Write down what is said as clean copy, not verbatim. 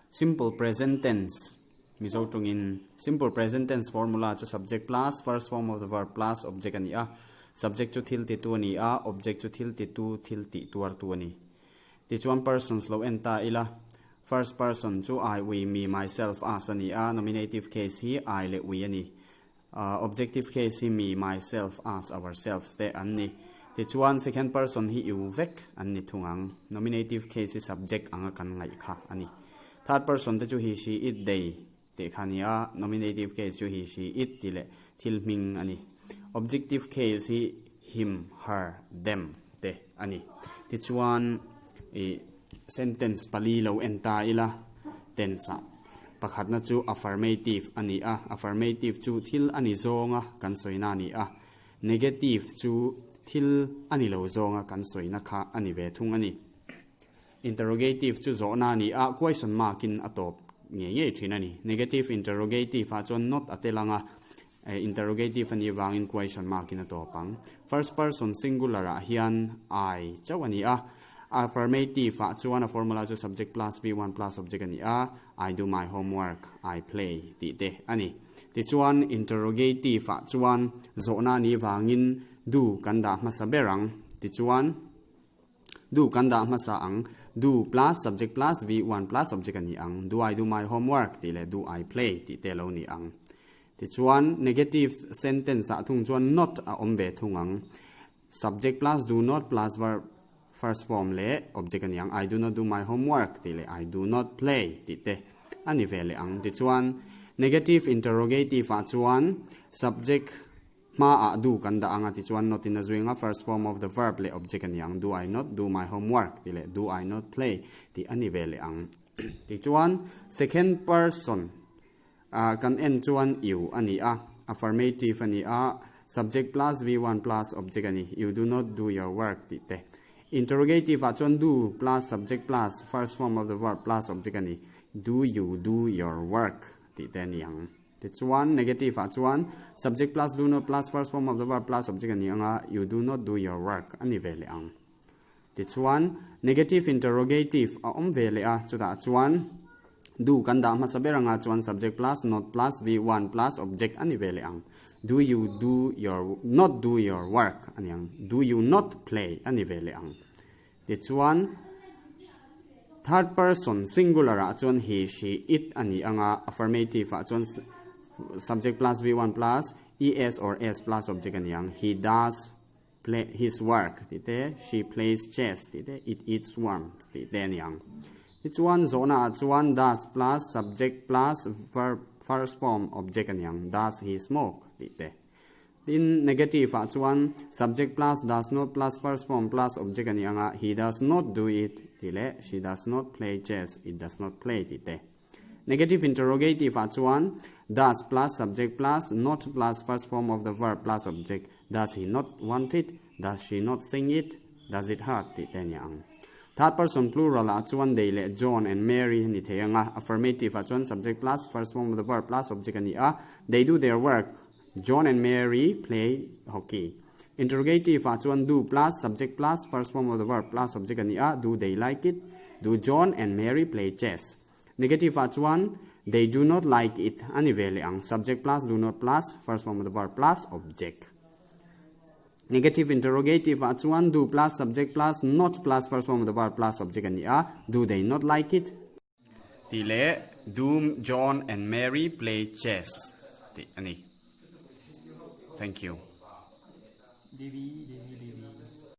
simple present tense. Mizo tungin simple present tense formula cho subject plus first form of the verb plus object ani a. Subject cho thil ti tu ani a, object cho thil ti tu tuar tu ani. This one person's lo enta ila. First person cho I, we, me, myself, us ani a. Nominative case hi I le we ani. Objective case hi me, myself, us, ourselves te ani. This one second person hi you vek ani thungang. Nominative case hi subject anga kan ngai kha ani. Third person te chu he she it they te khania. Nominative case chu he she it tile til ming ani. Objective case hi him, her, them te ani. This one sentence pali lo enta ila tensa. Pakhat na chu affirmative ani a. Affirmative chu thil ani zonga kan soina ni a. Negative chu thil ani lo zonga kan soina kha ani ve thung ani. Interrogative chu zona ni a question mark in atop nge thina ni. Negative interrogative a chon not atelanga. Interrogative ani wangin question mark in atopang. First person singular a hian I chawani a. Affirmative a chuan a formula chu subject plus V1 plus object ani a. I do my homework, I play ti te ani. Ti chuan interrogative a chuan zona ni wangin do kanda masa berang. Ti chuan do kanda masa ang do plus subject plus V1 plus object ani ang. Do I do my homework ti le do I play ti te lo ni ang. Ti chuan negative sentence a thung chuan not a ombe thungang. Subject plus do not plus verb first form le object ani ang. I do not do my homework ti le I do not play ti te ani vele ang. Ti chuan negative interrogative a chuan subject ma a do kanda anga ti chuan not in a zwinga first form of the verb le object ani ang. Do I not do my homework ti le do I not play ti ani vele ang. Ti chuan second person kan en chuan you ani a. Affirmative ani a. Subject plus V1 plus object ani. You do not do your work ti te. Interrogative a chuan do plus subject plus first form of the verb plus object ani. Do you do your work ti te ni ang. This one negative a chuan subject plus do not plus first form of the verb plus object ani anga. You do not do your work ani vele ang. This one negative interrogative a vele a chuta chuan do kanda masaberanga chuan subject plus not plus V1 plus object ani vele ang. Do you do your not do your work ani ang. Do you not play ani vele ang. This one third person singular a chuan he she it ani anga. Affirmative a chuan subject plus V1 plus es or s plus object ani ang. He does play his work ti te. She plays chess ti te. It eats worms ti te ani ang. It's one zona chuan does plus subject plus verb first form object ani ang. Does he smoke ti te. In negative a chuan subject plus does not plus first form plus object ani anga. He does not do it ti le. She does not play chess. It does not play ti te. Negative interrogative a chuan does plus subject plus not plus first form of the verb plus object. Does he not want it? Does she not sing it? Does it hurt ti te yang. Third person plural a chuan they le John and Mary ni the anga. Affirmative a chuan subject plus first form of the verb plus object ani a. They do their work. John and Mary play hockey. Interrogative a chuan do plus subject plus first form of the verb plus object ani a. Do they like it? Do John and Mary play chess? Negative a chuan they do not like it ani vele ang. Subject plus do not plus first form of the verb plus object. Negative interrogative a chuan do plus subject plus not plus first form of the verb plus object ani a. Do they not like it? Ti le do John and Mary play chess ti ani. Thank you. Devi.